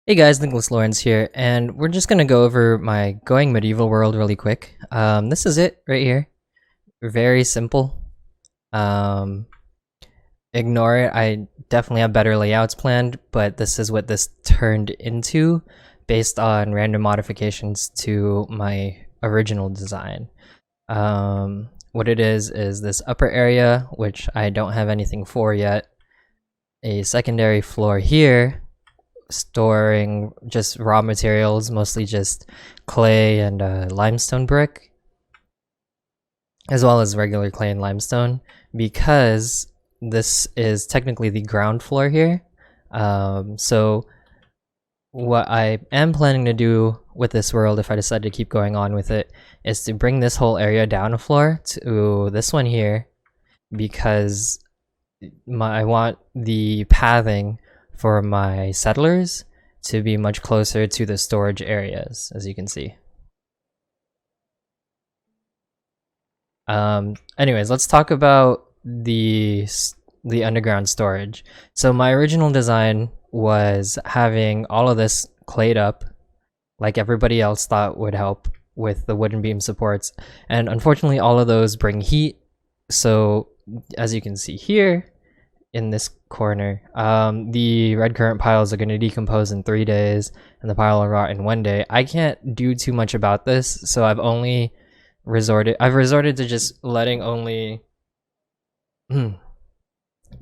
Hey guys, Laurence here, and we're just gonna go over my Going Medieval world really quick. This is it right here. Very simple. Um, Ignore it. I definitely have better layouts planned, but this is what this turned into based on random modifications to my original design. What it is this upper area, which I don't have anything for yet. A secondary floor here storing just raw materials, mostly just clay and limestone brick, as well as regular clay and limestone, because this is technically the ground floor here. So what I am planning to do with this world, if I decide to keep going on with it, is to bring this whole area down a floor to this one here, because I want the pathing for my settlers to be much closer to the storage areas, as you can see. Anyways, let's talk about the underground storage. So my original design was having all of this clayed up, like everybody else thought would help with the wooden beam supports, and unfortunately all of those bring heat. So as you can see here, in this corner, the red current piles are going to decompose in 3 days and the pile will rot in 1 day. I can't do too much about this, so I've resorted to just letting only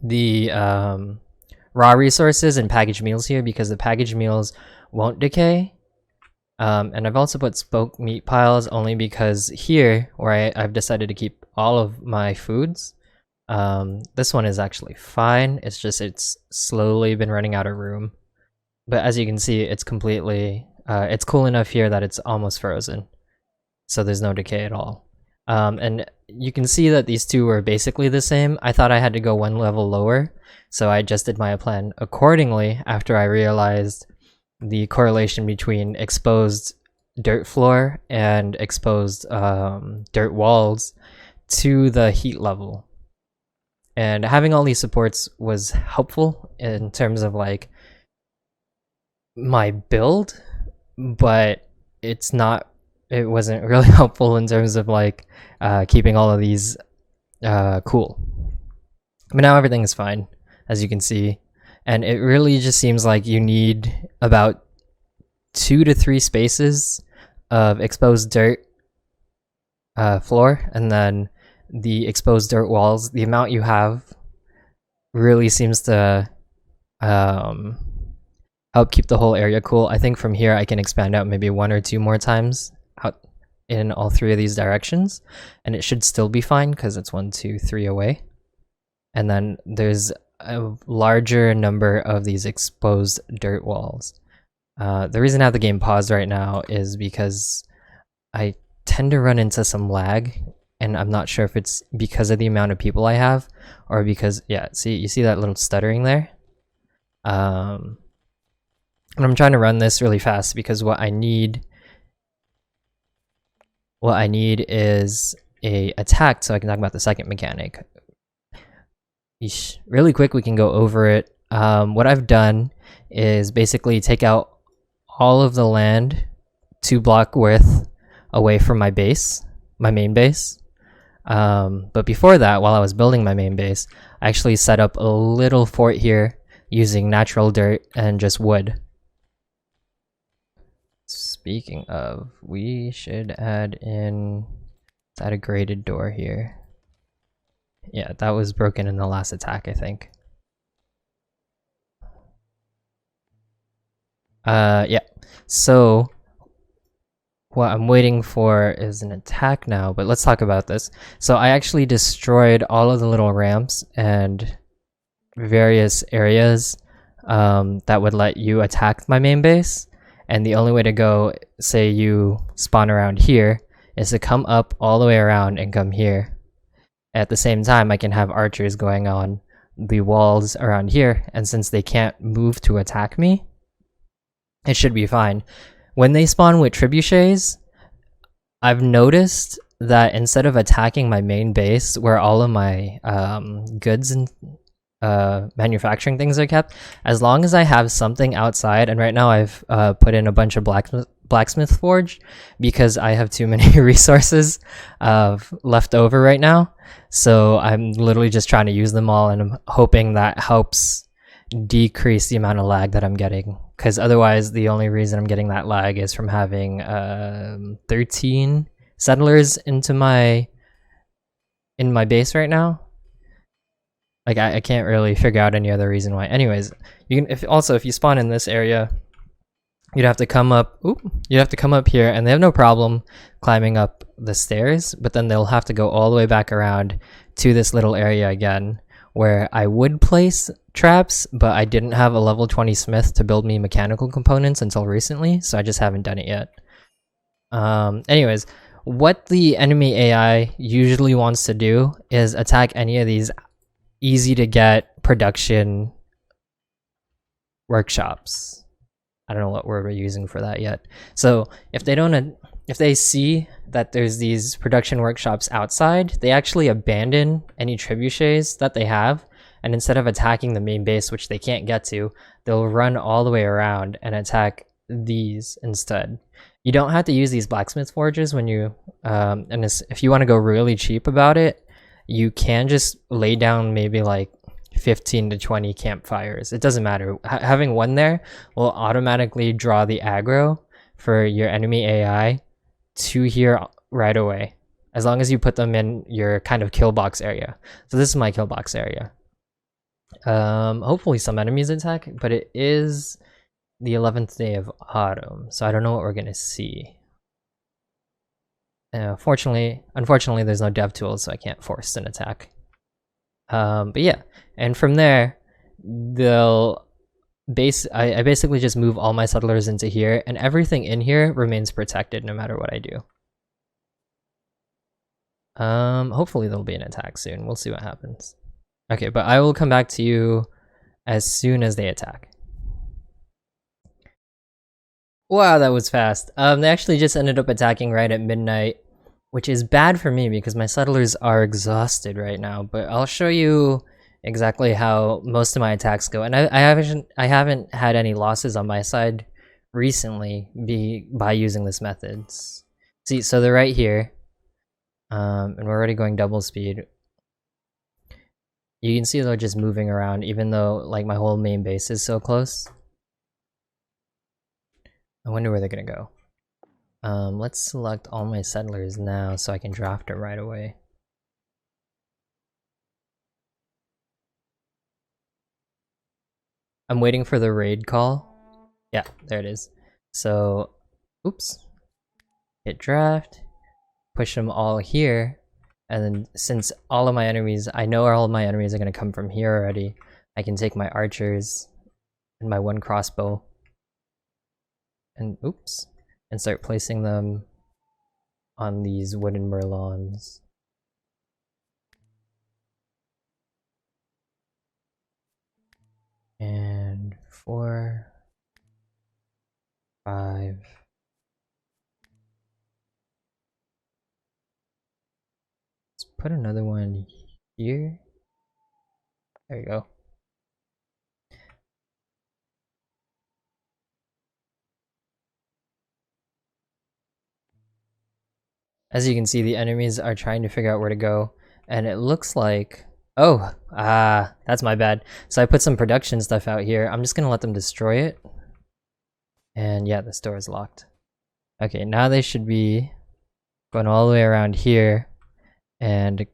the raw resources and packaged meals here, because the packaged meals won't decay. And I've also put spoke meat piles only because here, where I've decided to keep all of my foods, this one is actually fine. It's slowly been running out of room, but as you can see, it's completely it's cool enough here that it's almost frozen, so there's no decay at all. And you can see that these two are basically the same. I thought I had to go one level lower, so I adjusted my plan accordingly after I realized the correlation between exposed dirt floor and exposed dirt walls to the heat level. And having all these supports was helpful in terms of like my build, but it wasn't really helpful in terms of like keeping all of these cool. But now everything is fine, as you can see, and it really just seems like you need about 2 to 3 spaces of exposed dirt floor, and then the exposed dirt walls. The amount you have really seems to help keep the whole area cool. I think from here I can expand out maybe 1 or 2 more times out in all 3 of these directions, and it should still be fine because it's 1, 2, 3 away. And then there's a larger number of these exposed dirt walls. The reason I have the game paused right now is because I tend to run into some lag, and I'm not sure if it's because of the amount of people I have or because, yeah, you see that little stuttering there? And I'm trying to run this really fast because what I need is a attack, so I can talk about the second mechanic. Really quick, we can go over it. What I've done is basically take out all of the land 2 block width away from my main base. But before that, while I was building my main base, I actually set up a little fort here using natural dirt and just wood. Speaking of, we should add a graded door here. Yeah, that was broken in the last attack, I think. Yeah, so what I'm waiting for is an attack now, but let's talk about this. So I actually destroyed all of the little ramps and various areas that would let you attack my main base. And the only way to go, say you spawn around here, is to come up all the way around and come here. At the same time, I can have archers going on the walls around here, and since they can't move to attack me, it should be fine. When they spawn with trebuchets, I've noticed that instead of attacking my main base where all of my goods and manufacturing things are kept. As long as I have something outside, and right now I've put in a bunch of blacksmith forge because I have too many resources left over right now. So I'm literally just trying to use them all, and I'm hoping that helps decrease the amount of lag that I'm getting. Because otherwise, the only reason I'm getting that lag is from having 13 settlers in my base right now. Like I can't really figure out any other reason why. Anyways, you can if you spawn in this area, you'd have to come up. You'd have to come up here, and they have no problem climbing up the stairs. But then they'll have to go all the way back around to this little area again, where I would place traps, but I didn't have a level 20 smith to build me mechanical components until recently, so I just haven't done it yet. Anyways, what the enemy AI usually wants to do is attack any of these easy to get production workshops. I don't know what word we're using for that yet. So if they see that there's these production workshops outside, they actually abandon any trebuchets that they have, and instead of attacking the main base, which they can't get to, they'll run all the way around and attack these instead. You don't have to use these blacksmith forges when you if you want to go really cheap about it, you can just lay down maybe like 15 to 20 campfires. It doesn't matter. Having one there will automatically draw the aggro for your enemy AI to here right away, as long as you put them in your kind of kill box area. So this is my kill box area. Hopefully some enemies attack, but it is the 11th day of autumn, so I don't know what we're gonna see. Unfortunately, there's no dev tools, so I can't force an attack. But yeah, and from there, I basically just move all my settlers into here, and everything in here remains protected no matter what I do. Hopefully there'll be an attack soon. We'll see what happens. Okay, but I will come back to you as soon as they attack. Wow, that was fast. They actually just ended up attacking right at midnight, which is bad for me because my settlers are exhausted right now, but I'll show you exactly how most of my attacks go. And I haven't had any losses on my side recently by using this methods. See, so they're right here. And we're already going double speed. You can see they're just moving around even though like my whole main base is so close. I wonder where they're gonna go. Let's select all my settlers now so I can draft it right away. I'm waiting for the raid call. Yeah, there it is. So, oops. Hit draft, push them all here, and then since all of my enemies, I know all of my enemies are gonna come from here already, I can take my archers and my one crossbow and oops. And start placing them on these wooden merlons. And 4, 5. Let's put another one here. There you go. As you can see, the enemies are trying to figure out where to go, and it looks like... that's my bad. So I put some production stuff out here. I'm just gonna let them destroy it. And yeah, this door is locked. Okay, now they should be going all the way around here and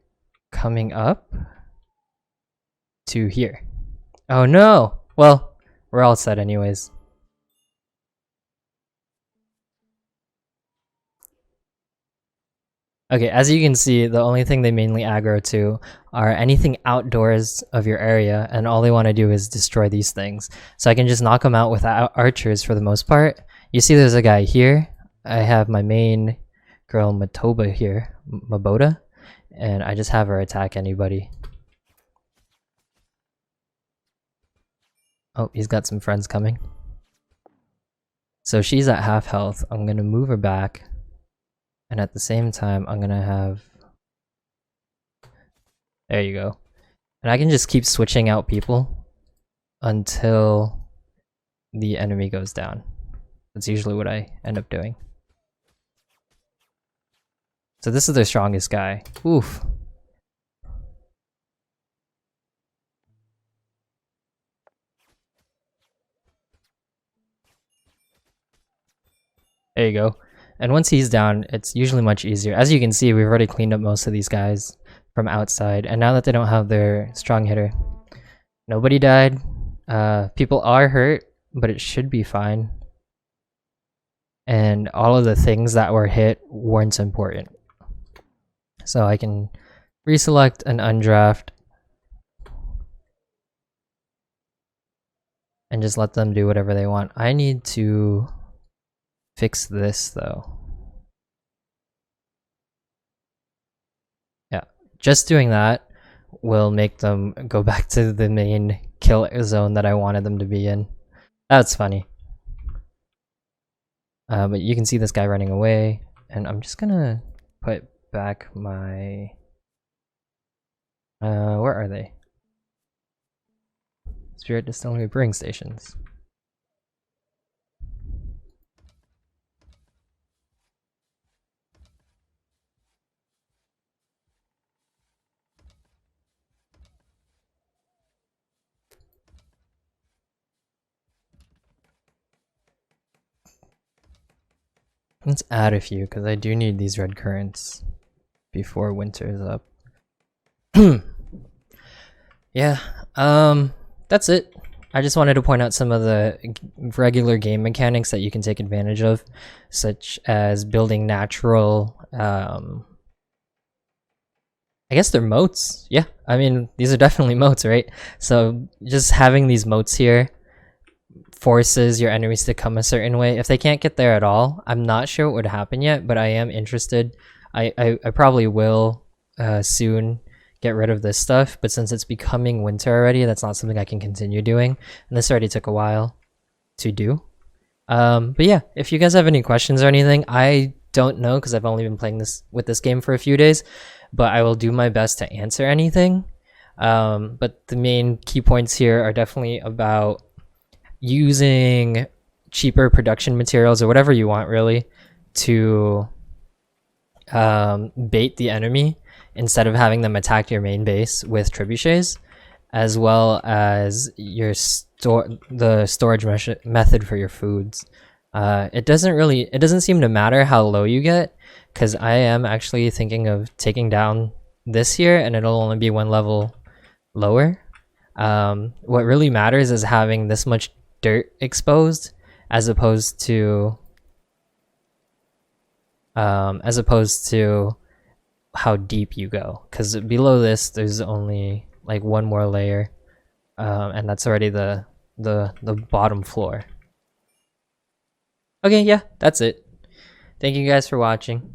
coming up to here. Oh no! Well, we're all set anyways. Okay, as you can see, the only thing they mainly aggro to are anything outdoors of your area, and all they want to do is destroy these things. So I can just knock them out with archers for the most part. You see there's a guy here. I have my main girl Matoba here, Maboda, and I just have her attack anybody. Oh, he's got some friends coming. So she's at half health. I'm gonna move her back. And at the same time, I'm gonna have... There you go. And I can just keep switching out people until the enemy goes down. That's usually what I end up doing. So this is their strongest guy. Oof. There you go. And once he's down, it's usually much easier. As you can see, we've already cleaned up most of these guys from outside. And now that they don't have their strong hitter, nobody died. People are hurt, but it should be fine. And all of the things that were hit weren't important. So I can reselect and undraft and just let them do whatever they want. I need to fix this though. Yeah, just doing that will make them go back to the main kill zone that I wanted them to be in. That's funny. But you can see this guy running away, and I'm just gonna put back my... where are they? Spirit Distillery Brewing Stations. Let's add a few, because I do need these red currants before winter's up. Yeah, that's it. I just wanted to point out some of the regular game mechanics that you can take advantage of, such as building natural, I guess they're moats. Yeah, I mean, these are definitely moats, right? So just having these moats here forces your enemies to come a certain way. If they can't get there at all, I'm not sure what would happen yet, but I am interested. I probably will soon get rid of this stuff, but since it's becoming winter already, that's not something I can continue doing, and this already took a while to do. But yeah, if you guys have any questions or anything, I don't know because I've only been playing this game for a few days, but I will do my best to answer anything. But the main key points here are definitely about using cheaper production materials or whatever you want really to bait the enemy instead of having them attack your main base with trebuchets, as well as your the storage method for your foods. It doesn't seem to matter how low you get, because I am actually thinking of taking down this here and it'll only be one level lower. What really matters is having this much dirt exposed as opposed to how deep you go, because below this there's only like one more layer, and that's already the bottom floor. Okay, yeah, that's it. Thank you guys for watching.